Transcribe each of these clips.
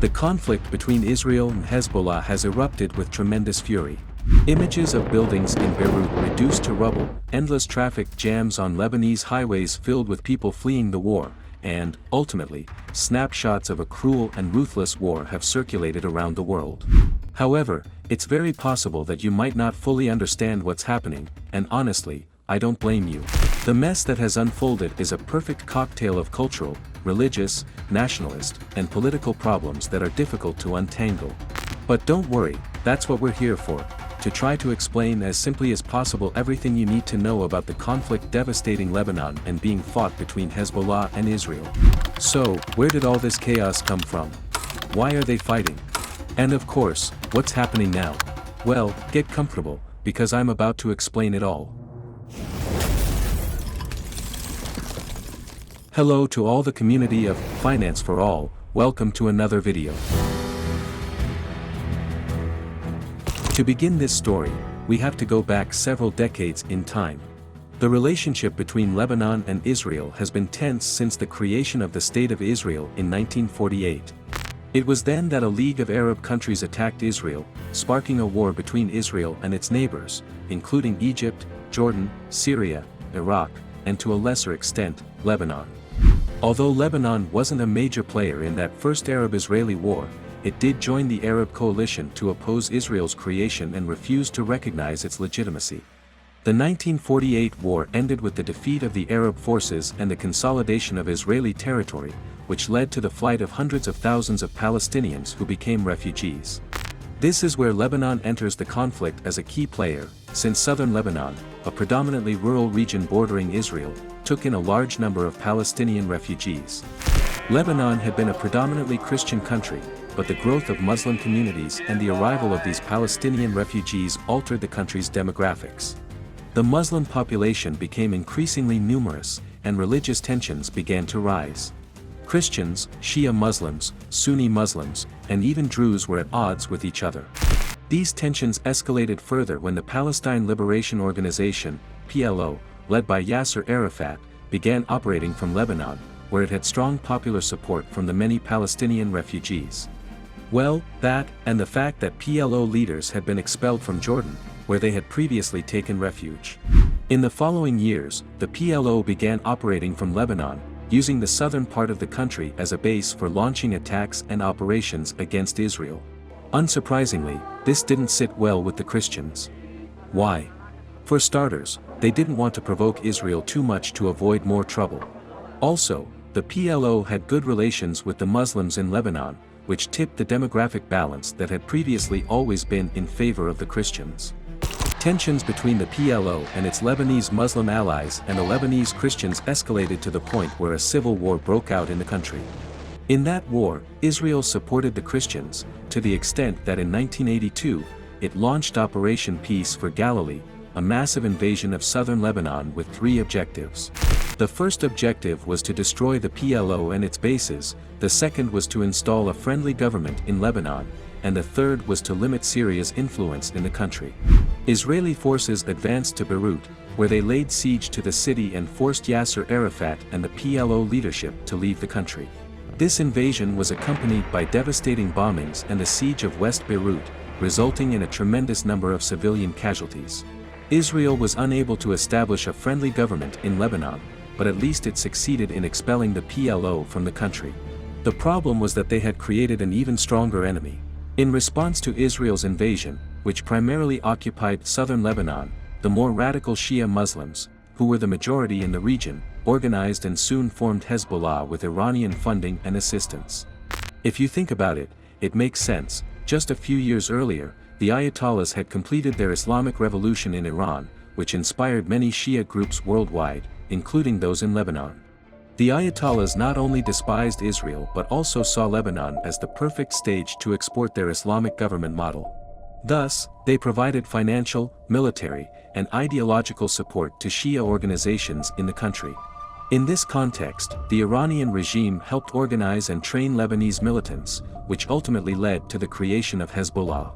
The conflict between Israel and Hezbollah has erupted with tremendous fury. Images of buildings in Beirut reduced to rubble, endless traffic jams on Lebanese highways filled with people fleeing the war, and, ultimately, snapshots of a cruel and ruthless war have circulated around the world. However, it's very possible that you might not fully understand what's happening, and honestly, I don't blame you. The mess that has unfolded is a perfect cocktail of cultural, religious, nationalist, and political problems that are difficult to untangle. But don't worry, that's what we're here for, to try to explain as simply as possible everything you need to know about the conflict devastating Lebanon and being fought between Hezbollah and Israel. So, where did all this chaos come from? Why are they fighting? And of course, what's happening now? Well, get comfortable, because I'm about to explain it all. Hello to all the community of Finance for All, welcome to another video. To begin this story, we have to go back several decades in time. The relationship between Lebanon and Israel has been tense since the creation of the State of Israel in 1948. It was then that a League of Arab countries attacked Israel, sparking a war between Israel and its neighbors, including Egypt, Jordan, Syria, Iraq, and to a lesser extent, Lebanon. Although Lebanon wasn't a major player in that first Arab-Israeli war, it did join the Arab coalition to oppose Israel's creation and refuse to recognize its legitimacy. The 1948 war ended with the defeat of the Arab forces and the consolidation of Israeli territory, which led to the flight of hundreds of thousands of Palestinians who became refugees. This is where Lebanon enters the conflict as a key player, since southern Lebanon, a predominantly rural region bordering Israel, took in a large number of Palestinian refugees. Lebanon had been a predominantly Christian country, but the growth of Muslim communities and the arrival of these Palestinian refugees altered the country's demographics. The Muslim population became increasingly numerous, and religious tensions began to rise. Christians, Shia Muslims, Sunni Muslims, and even Druze were at odds with each other. These tensions escalated further when the Palestine Liberation Organization, PLO, led by Yasser Arafat, began operating from Lebanon, where it had strong popular support from the many Palestinian refugees. Well, that, and the fact that PLO leaders had been expelled from Jordan, where they had previously taken refuge. In the following years, the PLO began operating from Lebanon, using the southern part of the country as a base for launching attacks and operations against Israel. Unsurprisingly, this didn't sit well with the Christians. Why? For starters, they didn't want to provoke Israel too much to avoid more trouble. Also, the PLO had good relations with the Muslims in Lebanon, which tipped the demographic balance that had previously always been in favor of the Christians. Tensions between the PLO and its Lebanese Muslim allies and the Lebanese Christians escalated to the point where a civil war broke out in the country. In that war, Israel supported the Christians, to the extent that in 1982, it launched Operation Peace for Galilee, a massive invasion of southern Lebanon with 3 objectives. The first objective was to destroy the PLO and its bases, the second was to install a friendly government in Lebanon, and the third was to limit Syria's influence in the country. Israeli forces advanced to Beirut, where they laid siege to the city and forced Yasser Arafat and the PLO leadership to leave the country. This invasion was accompanied by devastating bombings and the siege of West Beirut, resulting in a tremendous number of civilian casualties. Israel was unable to establish a friendly government in Lebanon, but at least it succeeded in expelling the PLO from the country. The problem was that they had created an even stronger enemy. In response to Israel's invasion, which primarily occupied southern Lebanon, the more radical Shia Muslims, who were the majority in the region, organized and soon formed Hezbollah with Iranian funding and assistance. If you think about it, it makes sense. Just a few years earlier, the Ayatollahs had completed their Islamic revolution in Iran, which inspired many Shia groups worldwide, including those in Lebanon. The Ayatollahs not only despised Israel but also saw Lebanon as the perfect stage to export their Islamic government model. Thus, they provided financial, military, and ideological support to Shia organizations in the country. In this context, the Iranian regime helped organize and train Lebanese militants, which ultimately led to the creation of Hezbollah.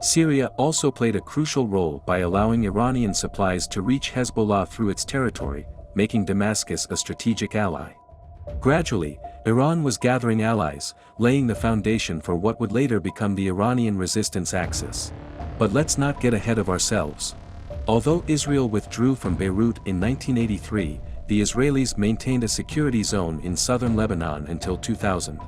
Syria also played a crucial role by allowing Iranian supplies to reach Hezbollah through its territory, making Damascus a strategic ally. Gradually, Iran was gathering allies, laying the foundation for what would later become the Iranian resistance axis. But let's not get ahead of ourselves. Although Israel withdrew from Beirut in 1983, the Israelis maintained a security zone in southern Lebanon until 2000.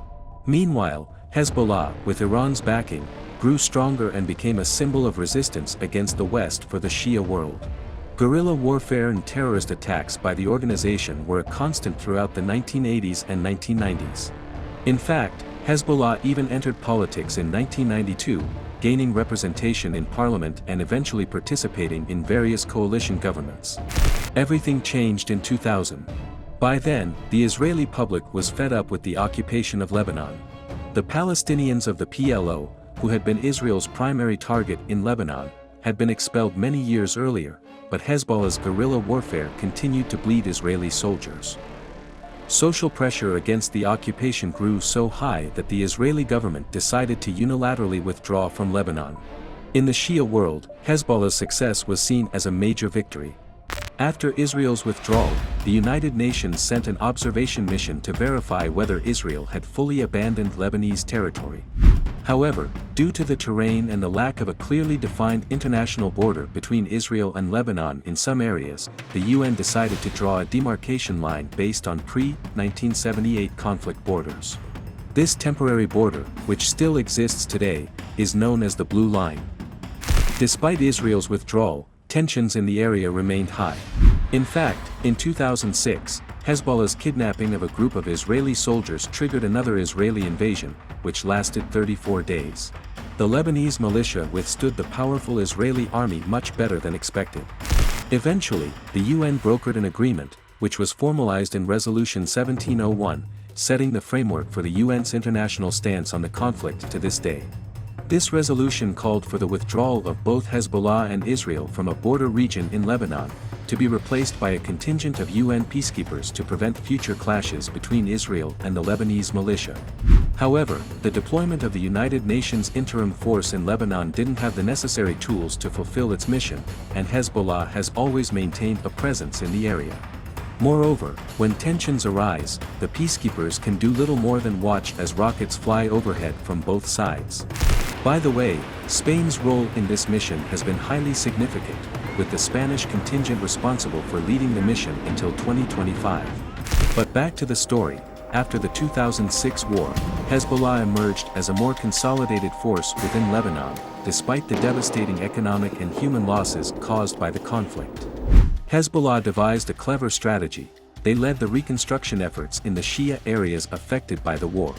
Meanwhile, Hezbollah, with Iran's backing, grew stronger and became a symbol of resistance against the West for the Shia world. Guerrilla warfare and terrorist attacks by the organization were a constant throughout the 1980s and 1990s. In fact, Hezbollah even entered politics in 1992, gaining representation in parliament and eventually participating in various coalition governments. Everything changed in 2000. By then, the Israeli public was fed up with the occupation of Lebanon. The Palestinians of the PLO, who had been Israel's primary target in Lebanon, had been expelled many years earlier, but Hezbollah's guerrilla warfare continued to bleed Israeli soldiers. Social pressure against the occupation grew so high that the Israeli government decided to unilaterally withdraw from Lebanon. In the Shia world, Hezbollah's success was seen as a major victory. After Israel's withdrawal, the United Nations sent an observation mission to verify whether Israel had fully abandoned Lebanese territory. However, due to the terrain and the lack of a clearly defined international border between Israel and Lebanon in some areas, the UN decided to draw a demarcation line based on pre-1978 conflict borders. This temporary border, which still exists today, is known as the Blue Line. Despite Israel's withdrawal, tensions in the area remained high. In fact, in 2006, Hezbollah's kidnapping of a group of Israeli soldiers triggered another Israeli invasion, which lasted 34 days. The Lebanese militia withstood the powerful Israeli army much better than expected. Eventually, the UN brokered an agreement, which was formalized in Resolution 1701, setting the framework for the UN's international stance on the conflict to this day. This resolution called for the withdrawal of both Hezbollah and Israel from a border region in Lebanon, to be replaced by a contingent of UN peacekeepers to prevent future clashes between Israel and the Lebanese militia. However, the deployment of the United Nations interim force in Lebanon didn't have the necessary tools to fulfill its mission, and Hezbollah has always maintained a presence in the area. Moreover, when tensions arise, the peacekeepers can do little more than watch as rockets fly overhead from both sides. By the way, Spain's role in this mission has been highly significant, with the Spanish contingent responsible for leading the mission until 2025. But back to the story, after the 2006 war, Hezbollah emerged as a more consolidated force within Lebanon, despite the devastating economic and human losses caused by the conflict. Hezbollah devised a clever strategy. They led the reconstruction efforts in the Shia areas affected by the war.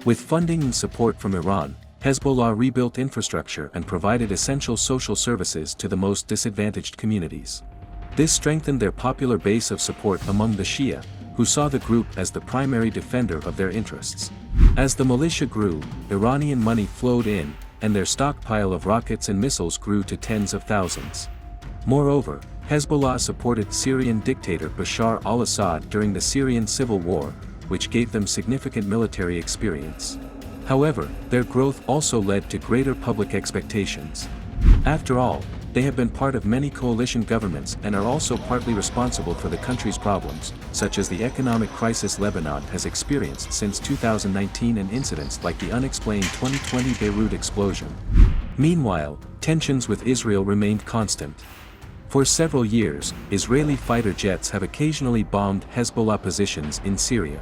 With funding and support from Iran, Hezbollah rebuilt infrastructure and provided essential social services to the most disadvantaged communities. This strengthened their popular base of support among the Shia, who saw the group as the primary defender of their interests. As the militia grew, Iranian money flowed in, and their stockpile of rockets and missiles grew to tens of thousands. Moreover, Hezbollah supported Syrian dictator Bashar al-Assad during the Syrian civil war, which gave them significant military experience. However, their growth also led to greater public expectations. After all, they have been part of many coalition governments and are also partly responsible for the country's problems, such as the economic crisis Lebanon has experienced since 2019 and incidents like the unexplained 2020 Beirut explosion. Meanwhile, tensions with Israel remained constant. For several years, Israeli fighter jets have occasionally bombed Hezbollah positions in Syria.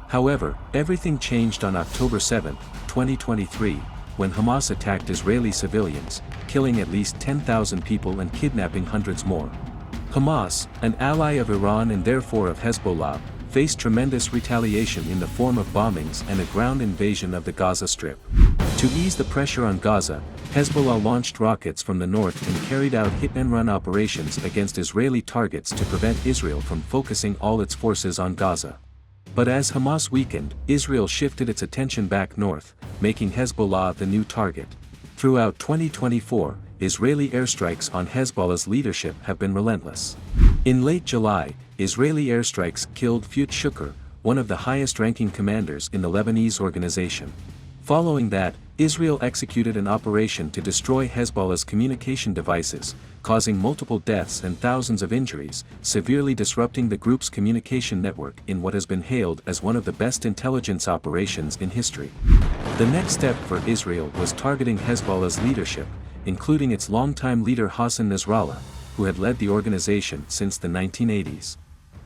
However, everything changed on October 7, 2023, when Hamas attacked Israeli civilians, killing at least 10,000 people and kidnapping hundreds more. Hamas, an ally of Iran and therefore of Hezbollah, faced tremendous retaliation in the form of bombings and a ground invasion of the Gaza Strip. To ease the pressure on Gaza, Hezbollah launched rockets from the north and carried out hit-and-run operations against Israeli targets to prevent Israel from focusing all its forces on Gaza. But as Hamas weakened, Israel shifted its attention back north, making Hezbollah the new target. Throughout 2024, Israeli airstrikes on Hezbollah's leadership have been relentless. In late July, Israeli airstrikes killed Fuat Shukr, one of the highest-ranking commanders in the Lebanese organization. Following that, Israel executed an operation to destroy Hezbollah's communication devices, causing multiple deaths and thousands of injuries, severely disrupting the group's communication network in what has been hailed as one of the best intelligence operations in history. The next step for Israel was targeting Hezbollah's leadership, including its longtime leader Hassan Nasrallah, who had led the organization since the 1980s.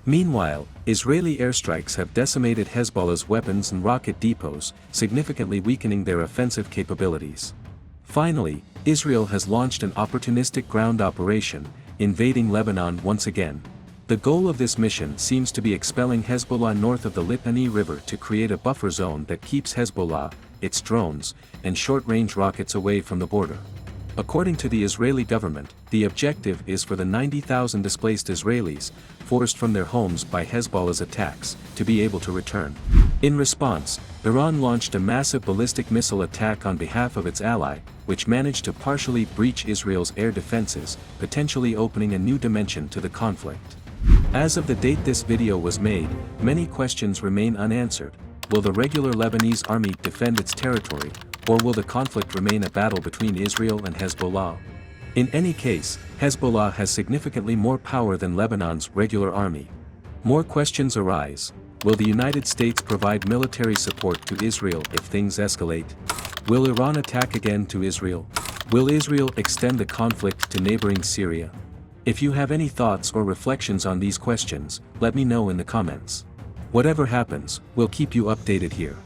Meanwhile, Israeli airstrikes have decimated Hezbollah's weapons and rocket depots, significantly weakening their offensive capabilities. Finally, Israel has launched an opportunistic ground operation, invading Lebanon once again. The goal of this mission seems to be expelling Hezbollah north of the Litani River to create a buffer zone that keeps Hezbollah, its drones, and short-range rockets away from the border. According to the Israeli government, the objective is for the 90,000 displaced Israelis, forced from their homes by Hezbollah's attacks, to be able to return. In response, Iran launched a massive ballistic missile attack on behalf of its ally, which managed to partially breach Israel's air defenses, potentially opening a new dimension to the conflict. As of the date this video was made, many questions remain unanswered. Will the regular Lebanese army defend its territory, or will the conflict remain a battle between Israel and Hezbollah? In any case, Hezbollah has significantly more power than Lebanon's regular army. More questions arise. Will the United States provide military support to Israel if things escalate? Will Iran attack again to Israel? Will Israel extend the conflict to neighboring Syria? If you have any thoughts or reflections on these questions, let me know in the comments. Whatever happens, we'll keep you updated here.